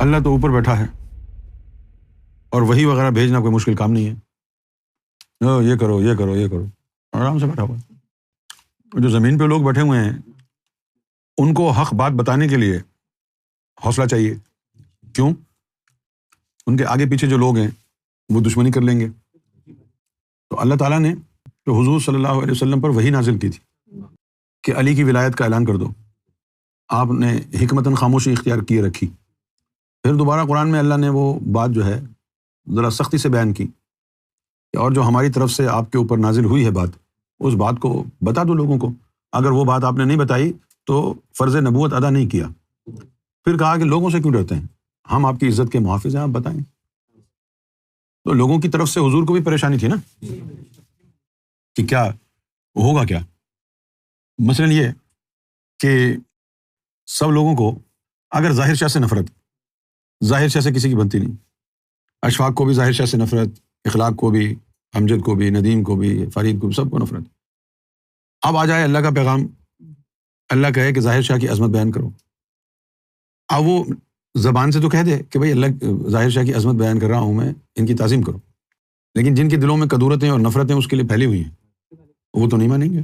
اللہ تو اوپر بیٹھا ہے اور وحی وغیرہ بھیجنا کوئی مشکل کام نہیں ہے، یہ کرو یہ کرو یہ کرو، آرام سے بیٹھا ہوا ہے۔ جو زمین پہ لوگ بیٹھے ہوئے ہیں ان کو حق بات بتانے کے لیے حوصلہ چاہیے، کیوں؟ ان کے آگے پیچھے جو لوگ ہیں وہ دشمنی کر لیں گے۔ تو اللہ تعالیٰ نے تو حضور صلی اللہ علیہ وسلم پر وحی نازل کی تھی کہ علی کی ولایت کا اعلان کر دو، آپ نے حکمتاً خاموشی اختیار کیے رکھی۔ پھر دوبارہ قرآن میں اللہ نے وہ بات جو ہے ذرا سختی سے بیان کی کہ اور جو ہماری طرف سے آپ کے اوپر نازل ہوئی ہے بات، اس بات کو بتا دو لوگوں کو، اگر وہ بات آپ نے نہیں بتائی تو فرض نبوت ادا نہیں کیا۔ پھر کہا کہ لوگوں سے کیوں ڈرتے ہیں، ہم آپ کی عزت کے محافظ ہیں، آپ بتائیں۔ تو لوگوں کی طرف سے حضور کو بھی پریشانی تھی نا کہ کیا ہوگا کیا۔ مثلاً یہ کہ سب لوگوں کو اگر ظاہر شاہ سے نفرت، ظاہر شاہ سے کسی کی بنتی نہیں، اشفاق کو بھی ظاہر شاہ سے نفرت، اخلاق کو بھی، امجد کو بھی، ندیم کو بھی، فرید کو بھی، سب کو نفرت۔ اب آ جائے اللہ کا پیغام، اللہ کہے کہ ظاہر شاہ کی عظمت بیان کرو، اب وہ زبان سے تو کہہ دے کہ بھائی اللہ ظاہر شاہ کی عظمت بیان کر رہا ہوں میں، ان کی تعظیم کرو، لیکن جن کے دلوں میں کدورتیں اور نفرتیں اس کے لیے پھیلی ہوئی ہیں وہ تو نہیں مانیں گے۔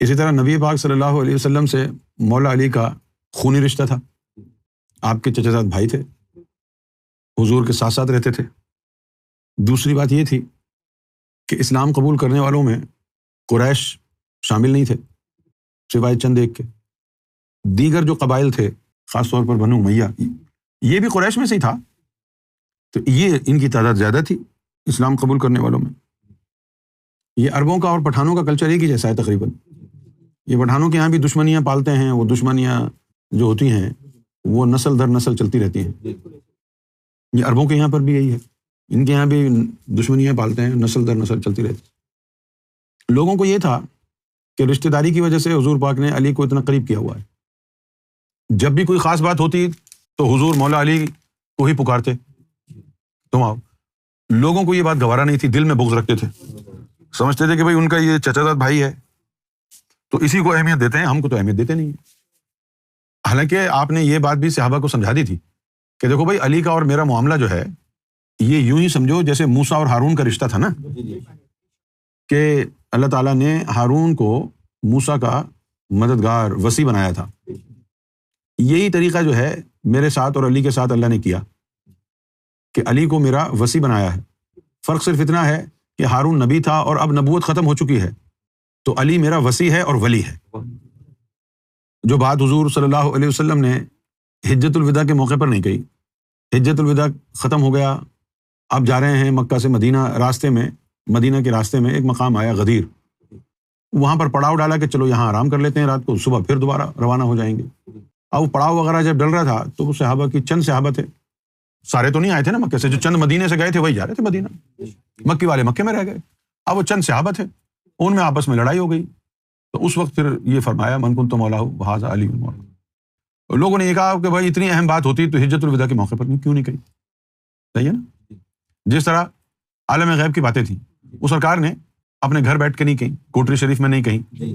اسی طرح نبی پاک صلی اللہ علیہ وسلم سے مولا علی کا خونی رشتہ تھا، آپ کے چچا زاد بھائی تھے، حضور کے ساتھ ساتھ رہتے تھے۔ دوسری بات یہ تھی کہ اسلام قبول کرنے والوں میں قریش شامل نہیں تھے سوائے چند ایک کے، دیگر جو قبائل تھے خاص طور پر بنو امیہ، یہ بھی قریش میں سے ہی تھا، تو یہ ان کی تعداد زیادہ تھی اسلام قبول کرنے والوں میں۔ یہ عربوں کا اور پٹھانوں کا کلچر ایک ہی جیسا ہے تقریباً، یہ پٹھانوں کے یہاں بھی دشمنیاں پالتے ہیں، وہ دشمنیاں جو ہوتی ہیں وہ نسل در نسل چلتی رہتی ہیں۔ یہ عربوں کے یہاں پر بھی یہی ہے، ان کے یہاں بھی دشمنیاں پالتے ہیں، نسل در نسل چلتی رہتی۔ لوگوں کو یہ تھا کہ رشتہ داری کی وجہ سے حضور پاک نے علی کو اتنا قریب کیا ہوا ہے، جب بھی کوئی خاص بات ہوتی تو حضور مولا علی کو ہی پکارتے، تم آؤ۔ لوگوں کو یہ بات گوارا نہیں تھی، دل میں بغض رکھتے تھے، سمجھتے تھے کہ بھائی ان کا یہ چچا زاد بھائی ہے تو اسی کو اہمیت دیتے ہیں، ہم کو تو اہمیت دیتے نہیں ہیں۔ حالانکہ آپ نے یہ بات بھی صحابہ کو سمجھا دی تھی کہ دیکھو بھائی علی کا اور میرا معاملہ جو ہے یہ یوں ہی سمجھو جیسے موسیٰ اور ہارون کا رشتہ تھا نا، کہ اللہ تعالیٰ نے ہارون کو موسیٰ کا مددگار وصی بنایا تھا، یہی طریقہ جو ہے میرے ساتھ اور علی کے ساتھ اللہ نے کیا کہ علی کو میرا وصی بنایا ہے۔ فرق صرف اتنا ہے کہ ہارون نبی تھا اور اب نبوت ختم ہو چکی ہے، تو علی میرا وصی ہے اور ولی ہے۔ جو بات حضور صلی اللہ علیہ وسلم نے حجۃ الوداع کے موقع پر نہیں کہی، حجۃ الوداع ختم ہو گیا، اب جا رہے ہیں مکہ سے مدینہ، راستے میں مدینہ کے راستے میں ایک مقام آیا غدیر، وہاں پر پڑاؤ ڈالا کہ چلو یہاں آرام کر لیتے ہیں رات کو، صبح پھر دوبارہ روانہ ہو جائیں گے۔ اب وہ پڑاؤ وغیرہ جب ڈل رہا تھا تو وہ صحابہ کی چند صحابہ تھے، سارے تو نہیں آئے تھے نا مکے سے، جو چند مدینے سے گئے تھے وہی جا رہے تھے مدینہ، مکی والے مکے میں رہ گئے، اب وہ چند صحابہ تھے، ان میں آپس میں لڑائی ہو گئی، تو اس وقت پھر یہ فرمایا من کنت مولہ فہذا علی مولا۔ لوگوں نے یہ کہا کہ بھائی اتنی اہم بات ہوتی تو حجۃ الوداع کے موقع پر کیوں نہیں کہی؟ صحیح ہے نا؟ جس طرح عالم غیب کی باتیں تھیں وہ سرکار نے اپنے گھر بیٹھ کے نہیں کہیں، کوٹری شریف میں نہیں کہیں،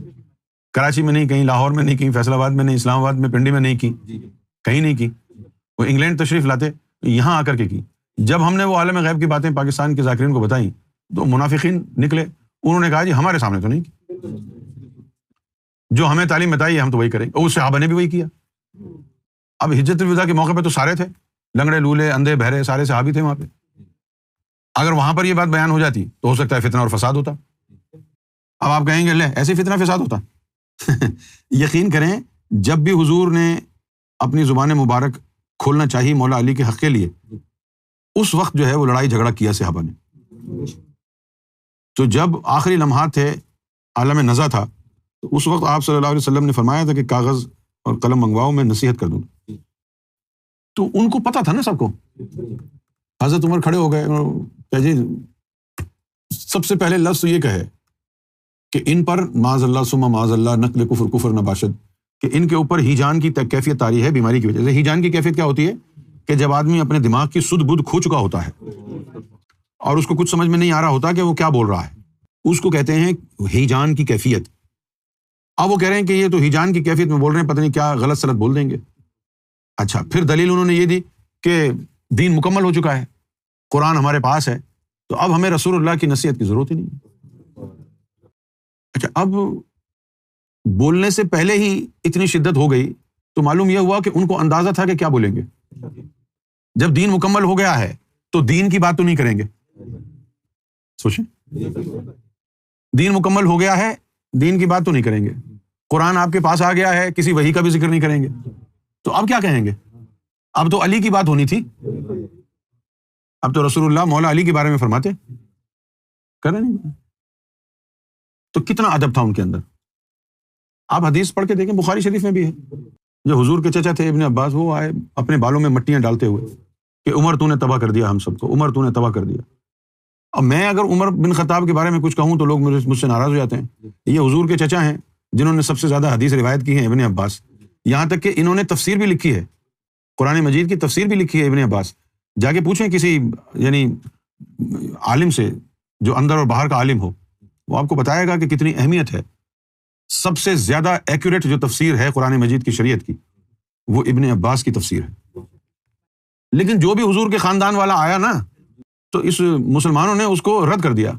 کراچی میں نہیں کہیں، لاہور میں نہیں کہیں، فیصل آباد میں نہیں، اسلام آباد میں، پنڈی میں نہیں کی، کہیں نہیں کی۔ وہ انگلینڈ تشریف لاتے یہاں آ کر کے کی۔ جب ہم نے وہ عالم غیب کی باتیں پاکستان کے ذاکرین کو بتائیں تو منافقین نکلے، انہوں نے کہا جی ہمارے سامنے تو نہیں کی، جو ہمیں تعلیم بتائی ہے ہم تو وہی کریں، اور اس صحابہ نے بھی وہی کیا۔ اب حجۃ الوداع کے موقع پہ تو سارے تھے، لنگڑے لولے اندھے بہرے سارے صحابی تھے وہاں پہ، اگر وہاں پر یہ بات بیان ہو جاتی تو ہو سکتا ہے فتنہ اور فساد ہوتا۔ اب آپ کہیں گے لے ایسے فتنہ فساد ہوتا؟ یقین کریں جب بھی حضور نے اپنی زبان مبارک کھولنا چاہی مولا علی کے حق کے لیے، اس وقت جو ہے وہ لڑائی جھگڑا کیا صحابہ نے۔ تو جب آخری لمحات تھے، عالم نزا تھا، تو اس وقت آپ صلی اللہ علیہ وسلم نے فرمایا تھا کہ کاغذ اور قلم منگواؤ، میں نصیحت کر دوں۔ تو ان کو پتا تھا نا سب کو، حضرت عمر کھڑے ہو گئے کہ جی سب سے پہلے لفظ تو یہ کہے کہ ان پر معاذ اللہ ثم معاذ اللہ نقل کفر نباشد، کہ ان کے اوپر ہیجان کی کیفیت طاری ہے بیماری کی وجہ سے۔ ہیجان کی کیفیت کیا ہوتی ہے کہ جب آدمی اپنے دماغ کی سدھ بدھ کھو چکا ہوتا ہے اور اس کو کچھ سمجھ میں نہیں آ رہا ہوتا کہ وہ کیا بول رہا ہے، اس کو کہتے ہیں ہیجان کی کیفیت۔ اب وہ کہہ رہے ہیں کہ یہ تو ہیجان کی کیفیت میں بول رہے ہیں، پتہ نہیں کیا غلط سلط بول دیں گے۔ اچھا، پھر دلیل انہوں نے یہ دی کہ دین مکمل ہو چکا ہے، قرآن ہمارے پاس ہے، تو اب ہمیں رسول اللہ کی نصیحت کی ضرورت ہی نہیں۔ اچھا، اب بولنے سے پہلے ہی اتنی شدت ہو گئی تو معلوم یہ ہوا کہ ان کو اندازہ تھا کہ کیا بولیں گے۔ جب دین مکمل ہو گیا ہے تو دین کی بات تو نہیں کریں گے، سوچیں، دین مکمل ہو گیا ہے، دین کی بات تو نہیں کریں گے، قرآن آپ کے پاس آ گیا ہے، کسی وحی کا بھی ذکر نہیں کریں گے، تو اب کیا کہیں گے؟ اب تو علی کی بات ہونی تھی، اب تو رسول اللہ مولا علی کے بارے میں فرماتے، کریں نہیں، تو کتنا ادب تھا ان کے اندر۔ آپ حدیث پڑھ کے دیکھیں، بخاری شریف میں بھی ہے، جو حضور کے چچا تھے ابن عباس، وہ آئے اپنے بالوں میں مٹیاں ڈالتے ہوئے کہ عمر تو نے تباہ کر دیا ہم سب کو، عمر تو نے تباہ کر دیا۔ اب میں اگر عمر بن خطاب کے بارے میں کچھ کہوں تو لوگ مجھ سے ناراض ہو جاتے ہیں۔ یہ حضور کے چچا ہیں جنہوں نے سب سے زیادہ حدیث روایت کی ہیں، ابن عباس، یہاں تک کہ انہوں نے تفسیر بھی لکھی ہے، قرآن مجید کی تفسیر بھی لکھی ہے ابن عباس۔ جا کے پوچھیں کسی یعنی عالم سے جو اندر اور باہر کا عالم ہو، وہ آپ کو بتائے گا کہ کتنی اہمیت ہے۔ سب سے زیادہ ایکوریٹ جو تفسیر ہے قرآن مجید کی شریعت کی، وہ ابن عباس کی تفسیر ہے۔ لیکن جو بھی حضور کے خاندان والا آیا نا، تو اس مسلمانوں نے اس کو رد کر دیا۔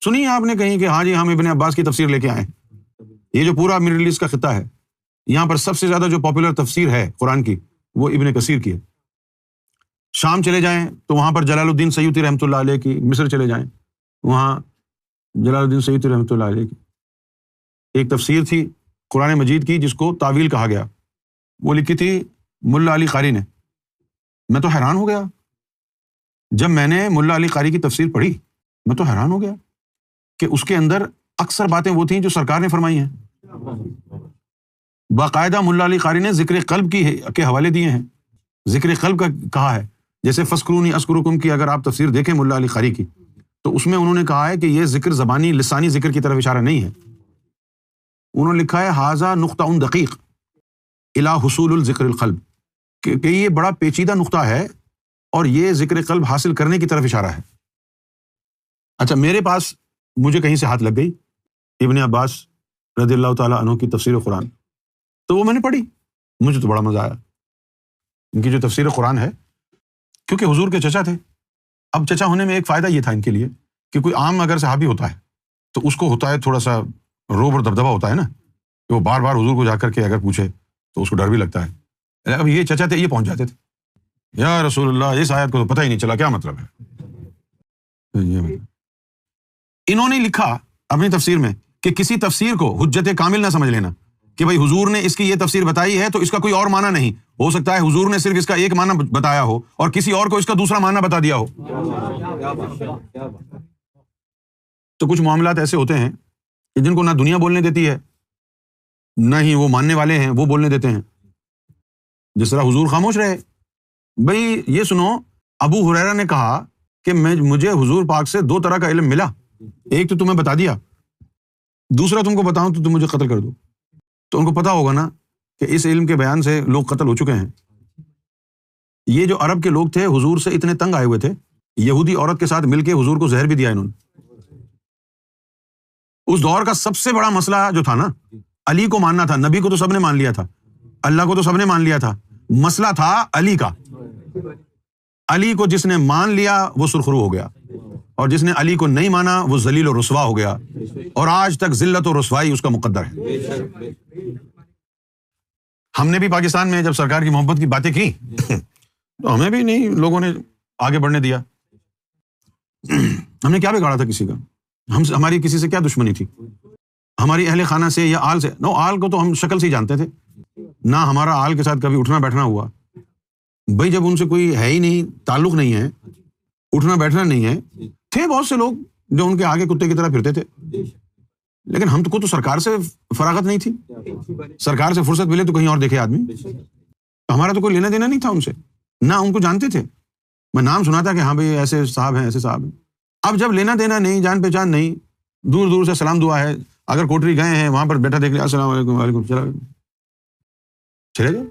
سنی آپ نے کہیں کہ ہاں جی ہم ابن عباس کی تفسیر لے کے آئے ہیں۔ یہ جو پورا مڈل ایسٹ کا خطہ ہے، یہاں پر سب سے زیادہ جو پاپولر تفسیر ہے قرآن کی، وہ ابن کثیر کی ہے۔ شام چلے جائیں تو وہاں پر جلال الدین سیوطی رحمۃ اللہ علیہ کی، مصر چلے جائیں وہاں جلال الدین سیوطی رحمۃ اللہ علیہ کی ایک تفسیر تھی قرآن مجید کی جس کو تعویل کہا گیا، وہ لکھی تھی ملا علی قاری نے۔ میں تو حیران ہو گیا جب میں نے ملا علی قاری کی تفسیر پڑھی، میں تو حیران ہو گیا کہ اس کے اندر اکثر باتیں وہ تھیں جو سرکار نے فرمائی ہیں۔ باقاعدہ ملا علی قاری نے ذکر قلب کے حوالے دیے ہیں، ذکر قلب کا کہا ہے، جیسے فذکرونی اذکرکم کی اگر آپ تفسیر دیکھیں ملا علی قاری کی، تو اس میں انہوں نے کہا ہے کہ یہ ذکر زبانی لسانی ذکر کی طرف اشارہ نہیں ہے۔ انہوں نے لکھا ہے ھذا نقطہ دقیق الی حصول الذکر القلب، کہ یہ بڑا پیچیدہ نقطہ ہے اور یہ ذکر قلب حاصل کرنے کی طرف اشارہ ہے۔ اچھا، میرے پاس مجھے کہیں سے ہاتھ لگ گئی ابن عباس رضی اللہ تعالیٰ عنہ کی تفسیر قرآن، تو وہ میں نے پڑھی، مجھے تو بڑا مزہ آیا۔ ان کی جو تفسیر قرآن ہے، کیونکہ حضور کے چچا تھے، اب چچا ہونے میں ایک فائدہ یہ تھا ان کے لیے کہ کوئی عام اگر صحابی ہوتا ہے تو اس کو ہوتا ہے تھوڑا سا روب اور دبدبہ ہوتا ہے نا، کہ وہ بار بار حضور کو جا کر کے اگر پوچھے تو اس کو ڈر بھی لگتا ہے۔ اب یہ چچا تھے، یہ پہنچ جاتے تھے، یا رسول اللہ اس آیت کو تو پتہ ہی نہیں چلا کیا مطلب ہے۔ انہوں نے لکھا اپنی تفسیر میں کہ کسی تفسیر کو حجت کامل نہ سمجھ لینا، کہ بھائی حضور نے اس کی یہ تفسیر بتائی ہے تو اس کا کوئی اور معنی نہیں ہو سکتا ہے، حضور نے صرف اس کا ایک معنی بتایا ہو اور کسی اور کو اس کا دوسرا معنی بتا دیا ہو۔ تو کچھ معاملات ایسے ہوتے ہیں کہ جن کو نہ دنیا بولنے دیتی ہے، نہ ہی وہ ماننے والے ہیں وہ بولنے دیتے ہیں۔ جس طرح حضور خاموش رہے، بھئی یہ سنو، ابو ہریرہ نے کہا کہ مجھے حضور پاک سے 2 طرح کا علم ملا، ایک تو تمہیں بتا دیا، دوسرا تم کو بتاؤں تو تم مجھے قتل کر دو۔ تو ان کو پتا ہوگا نا کہ اس علم کے بیان سے لوگ قتل ہو چکے ہیں۔ یہ جو عرب کے لوگ تھے حضور سے اتنے تنگ آئے ہوئے تھے، یہودی عورت کے ساتھ مل کے حضور کو زہر بھی دیا انہوں نے۔ اس دور کا سب سے بڑا مسئلہ جو تھا نا، علی کو ماننا تھا۔ نبی کو تو سب نے مان لیا تھا، اللہ کو تو سب نے مان لیا تھا، مسئلہ تھا علی کا۔ علی کو جس نے مان لیا وہ سرخرو ہو گیا، اور جس نے علی کو نہیں مانا وہ ذلیل و رسوا ہو گیا، اور آج تک ذلت و رسوائی اس کا مقدر ہے۔ ہم نے بھی پاکستان میں جب سرکار کی محبت کی باتیں کی تو ہمیں بھی نہیں لوگوں نے آگے بڑھنے دیا۔ ہم نے کیا بگاڑا تھا کسی کا؟ ہماری کسی سے کیا دشمنی تھی؟ ہماری اہل خانہ سے یا آل سے؟ نو، آل کو تو ہم شکل سے ہی جانتے تھے، نہ ہمارا آل کے ساتھ کبھی اٹھنا بیٹھنا ہوا۔ بھائی جب ان سے کوئی ہے ہی نہیں، تعلق نہیں ہے، اٹھنا بیٹھنا نہیں ہے، تھے بہت سے لوگ جو ان کے آگے کتے کی طرح پھرتے تھے، لیکن ہم کو تو سرکار سے فراغت نہیں تھی۔ سرکار سے فرصت ملے تو کہیں اور دیکھے آدمی، ہمارا تو کوئی لینا دینا نہیں تھا ان سے، نہ ان کو جانتے تھے۔ میں نام سنا تھا کہ ہاں بھائی ایسے صاحب ہیں، ایسے صاحب ہیں۔ اب جب لینا دینا نہیں، جان پہچان نہیں، دور دور سے سلام دعا ہے، اگر کوٹری گئے ہیں وہاں پر بیٹھا دیکھ لیا، السلام علیکم، وعلیکم السلام، چلے جاؤ۔